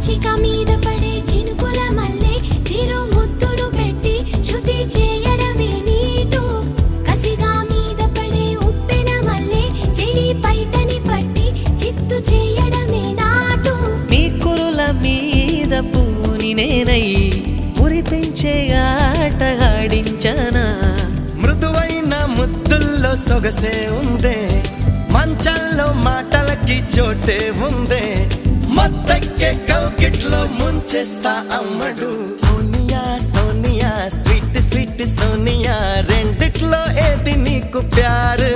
పిచ్చిక మీద పడే చినుకుల మల్లె చిరు ముద్దులు పెట్టి శృతి చేయడమే నీటు కసిగా మీద పడే ఉప్పెన మల్లె చెలి పైటని పట్టి చిత్తు చేయడమే నాటు నీ కురుల మీద పూని నేనై మురిపించే ఆట ఆడించనా మృదువైన ముద్దుల్లో సొగసే ఉందే మంచంలో మాటలకి చోటే ఉందే మత్తెక్కే కౌకిట్లో ముంచేస్తా అమ్మడు సోనియా సోనియా స్వీట్ స్వీట్ సోనియా రెండిట్లో ఏది నీకు ప్యారు